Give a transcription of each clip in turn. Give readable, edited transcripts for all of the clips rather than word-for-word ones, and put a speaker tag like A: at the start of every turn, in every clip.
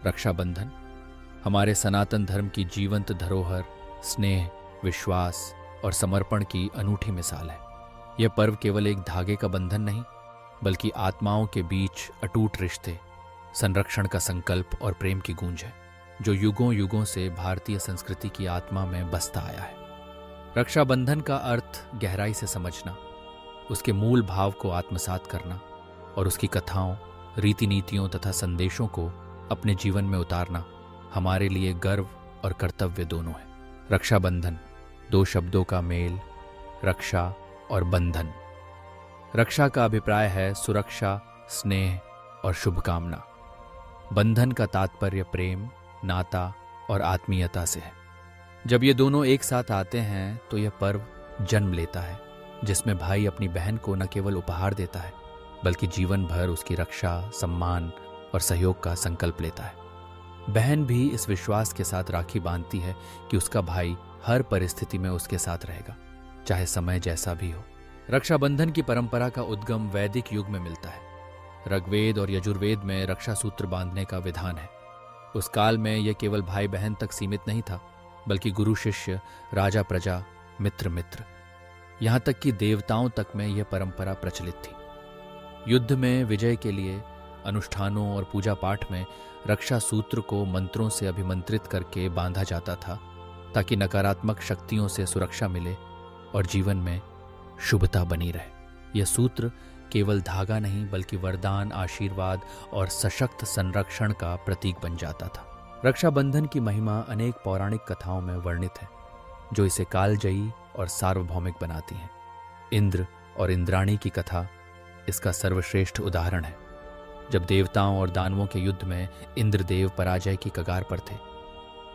A: रक्षाबंधन हमारे सनातन धर्म की जीवंत धरोहर, स्नेह, विश्वास और समर्पण की अनूठी मिसाल है। यह पर्व केवल एक धागे का बंधन नहीं, बल्कि आत्माओं के बीच अटूट रिश्ते, संरक्षण का संकल्प और प्रेम की गूंज है, जो युगों युगों से भारतीय संस्कृति की आत्मा में बसता आया है। रक्षाबंधन का अर्थ गहराई से समझना, उसके मूल भाव को आत्मसात करना और उसकी कथाओं, रीति नीतियों तथा संदेशों को अपने जीवन में उतारना हमारे लिए गर्व और कर्तव्य दोनों है। रक्षाबंधन दो शब्दों का मेल, रक्षा और बंधन। रक्षा का अभिप्राय है सुरक्षा, स्नेह और शुभकामना। बंधन का तात्पर्य प्रेम, नाता और आत्मीयता से है। जब ये दोनों एक साथ आते हैं तो यह पर्व जन्म लेता है, जिसमें भाई अपनी बहन को न केवल उपहार देता है, बल्कि जीवन भर उसकी रक्षा, सम्मान और सहयोग का संकल्प लेता है। बहन भी इस विश्वास के साथ राखी बांधती है कि उसका भाई हर परिस्थिति में उसके साथ रहेगा, चाहे समय जैसा भी हो। रक्षाबंधन की परंपरा का उद्गम वैदिक युग में मिलता है। ऋग्वेद और यजुर्वेद में रक्षा सूत्र बांधने का विधान है। उस काल में यह केवल भाई बहन तक सीमित नहीं था, बल्कि गुरु शिष्य, राजा प्रजा, मित्र मित्र, यहां तक कि देवताओं तक में यह परंपरा प्रचलित थी। युद्ध में विजय के लिए अनुष्ठानों और पूजा पाठ में रक्षा सूत्र को मंत्रों से अभिमंत्रित करके बांधा जाता था, ताकि नकारात्मक शक्तियों से सुरक्षा मिले और जीवन में शुभता बनी रहे। यह सूत्र केवल धागा नहीं, बल्कि वरदान, आशीर्वाद और सशक्त संरक्षण का प्रतीक बन जाता था। रक्षाबंधन की महिमा अनेक पौराणिक कथाओं में वर्णित है, जो इसे कालजयी और सार्वभौमिक बनाती हैं। इंद्र और इंद्राणी की कथा इसका सर्वश्रेष्ठ उदाहरण है। जब देवताओं और दानवों के युद्ध में इंद्रदेव पराजय की कगार पर थे,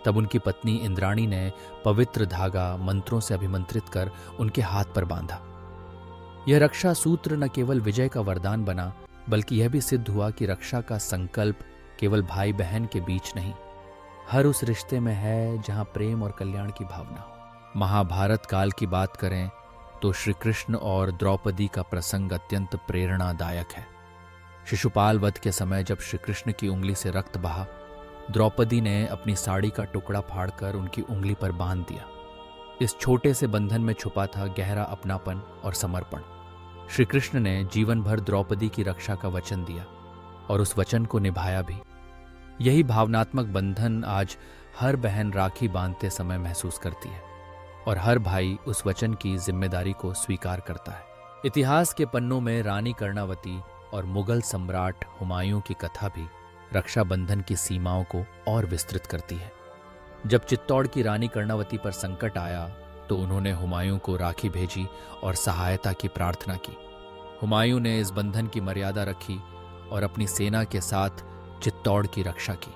A: तब उनकी पत्नी इंद्राणी ने पवित्र धागा मंत्रों से अभिमंत्रित कर उनके हाथ पर बांधा। यह रक्षा सूत्र न केवल विजय का वरदान बना, बल्कि यह भी सिद्ध हुआ कि रक्षा का संकल्प केवल भाई बहन के बीच नहीं, हर उस रिश्ते में है जहां प्रेम और कल्याण की भावना हो। महाभारत काल की बात करें तो श्री कृष्ण और द्रौपदी का प्रसंग अत्यंत प्रेरणादायक है। शिशुपाल वध के समय जब श्री कृष्ण की उंगली से रक्त बहा, द्रौपदी ने अपनी साड़ी का टुकड़ा फाड़कर उनकी उंगली पर बांध दिया। इस छोटे से बंधन में छुपा था गहरा अपनापन और समर्पण। श्री कृष्ण ने जीवन भर द्रौपदी की रक्षा का वचन दिया और उस वचन को निभाया भी। यही भावनात्मक बंधन आज हर बहन राखी बांधते समय महसूस करती है, और हर भाई उस वचन की जिम्मेदारी को स्वीकार करता है। इतिहास के पन्नों में रानी कर्णावती और मुगल सम्राट हुमायूं की कथा भी रक्षाबंधन की सीमाओं को और विस्तृत करती है। जब चित्तौड़ की रानी कर्णावती पर संकट आया तो उन्होंने हुमायूं को राखी भेजी और सहायता की प्रार्थना की। हुमायूं ने इस बंधन की मर्यादा रखी और अपनी सेना के साथ चित्तौड़ की रक्षा की।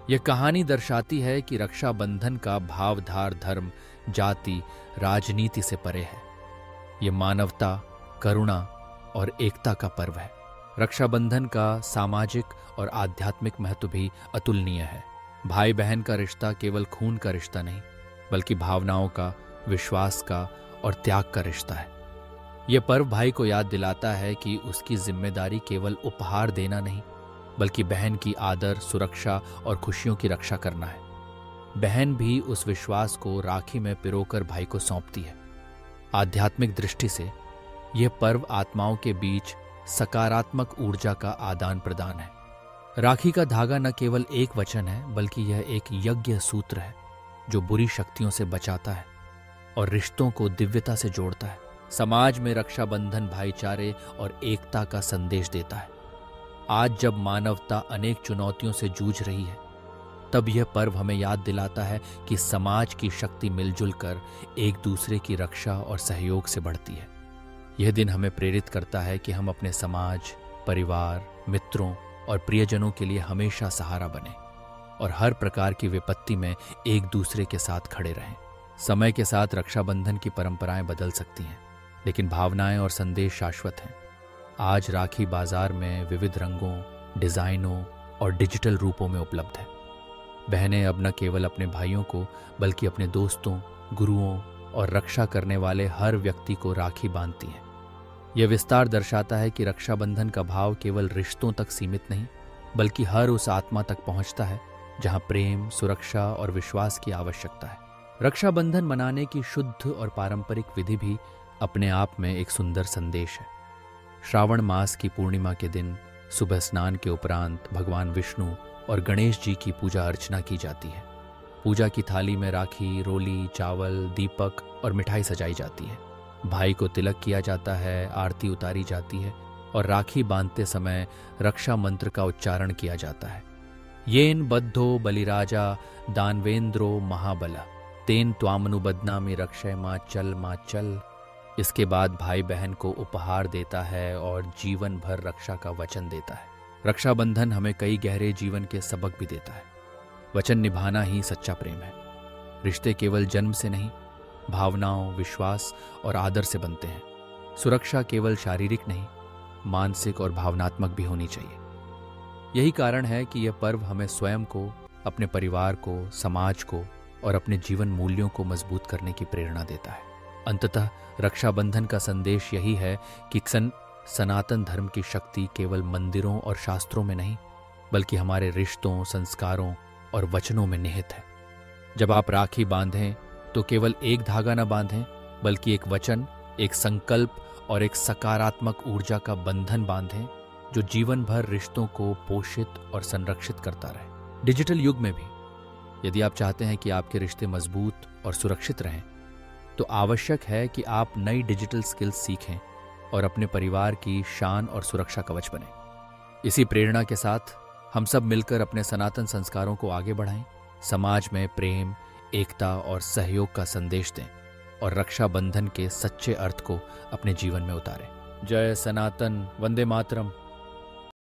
A: यह कहानी दर्शाती है कि रक्षाबंधन का भावधार धर्म, जाति, राजनीति से परे है। यह मानवता, करुणा और एकता का पर्व है। रक्षाबंधन का सामाजिक और आध्यात्मिक महत्व भी अतुलनीय है। भाई बहन का रिश्ता केवल खून का रिश्ता नहीं, बल्कि भावनाओं का, विश्वास का और त्याग का रिश्ता है। यह पर्व भाई को याद दिलाता है कि उसकी जिम्मेदारी केवल उपहार देना नहीं, बल्कि बहन की आदर, सुरक्षा और खुशियों की रक्षा करना है। बहन भी उस विश्वास को राखी में पिरोकर भाई को सौंपती है। आध्यात्मिक दृष्टि से यह पर्व आत्माओं के बीच सकारात्मक ऊर्जा का आदान प्रदान है। राखी का धागा न केवल एक वचन है, बल्कि यह एक यज्ञ सूत्र है जो बुरी शक्तियों से बचाता है और रिश्तों को दिव्यता से जोड़ता है। समाज में रक्षाबंधन भाईचारे और एकता का संदेश देता है। आज जब मानवता अनेक चुनौतियों से जूझ रही है, तब यह पर्व हमें याद दिलाता है कि समाज की शक्ति मिलजुल कर एक दूसरे की रक्षा और सहयोग से बढ़ती है। यह दिन हमें प्रेरित करता है कि हम अपने समाज, परिवार, मित्रों और प्रियजनों के लिए हमेशा सहारा बने और हर प्रकार की विपत्ति में एक दूसरे के साथ खड़े रहें। समय के साथ रक्षाबंधन की परंपराएं बदल सकती हैं, लेकिन भावनाएं और संदेश शाश्वत हैं। आज राखी बाजार में विविध रंगों, डिजाइनों और डिजिटल रूपों में उपलब्ध है। बहनें अब न केवल अपने भाइयों को, बल्कि अपने दोस्तों, गुरुओं और रक्षा करने वाले हर व्यक्ति को राखी बांधती हैं। यह विस्तार दर्शाता है कि रक्षाबंधन का भाव केवल रिश्तों तक सीमित नहीं, बल्कि हर उस आत्मा तक पहुंचता है जहां प्रेम, सुरक्षा और विश्वास की आवश्यकता है। रक्षाबंधन मनाने की शुद्ध और पारंपरिक विधि भी अपने आप में एक सुंदर संदेश है। श्रावण मास की पूर्णिमा के दिन सुबह स्नान के उपरांत भगवान विष्णु और गणेश जी की पूजा अर्चना की जाती है। पूजा की थाली में राखी, रोली, चावल, दीपक और मिठाई सजाई जाती है। भाई को तिलक किया जाता है, आरती उतारी जाती है और राखी बांधते समय रक्षा मंत्र का उच्चारण किया जाता है। येन बद्धो बलिराजा दानवेंद्रो महाबला तेन त्वामनुबदनामि रक्षय माँ चल। इसके बाद भाई बहन को उपहार देता है और जीवन भर रक्षा का वचन देता है। रक्षाबंधन हमें कई गहरे जीवन के सबक भी देता है। वचन निभाना ही सच्चा प्रेम है। रिश्ते केवल जन्म से नहीं, भावनाओं, विश्वास और आदर से बनते हैं। सुरक्षा केवल शारीरिक नहीं, मानसिक और भावनात्मक भी होनी चाहिए। यही कारण है कि यह पर्व हमें स्वयं को, अपने परिवार को, समाज को और अपने जीवन मूल्यों को मजबूत करने की प्रेरणा देता है। अंततः रक्षाबंधन का संदेश यही है कि सनातन धर्म की शक्ति केवल मंदिरों और शास्त्रों में नहीं, बल्कि हमारे रिश्तों, संस्कारों और वचनों में निहित है। जब आप राखी बांधें तो केवल एक धागा न बांधें, बल्कि एक वचन, एक संकल्प और एक सकारात्मक ऊर्जा का बंधन बांधें जो जीवन भर रिश्तों को पोषित और संरक्षित करता रहे। डिजिटल युग में भी यदि आप चाहते हैं कि आपके रिश्ते मजबूत और सुरक्षित रहें, तो आवश्यक है कि आप नई डिजिटल स्किल्स सीखें और अपने परिवार की शान और सुरक्षा कवच बने। इसी प्रेरणा के साथ हम सब मिलकर अपने सनातन संस्कारों को आगे बढ़ाएं, समाज में प्रेम, एकता और सहयोग का संदेश दें और रक्षाबंधन के सच्चे अर्थ को अपने जीवन में उतारें। जय सनातन, वंदे मातरम।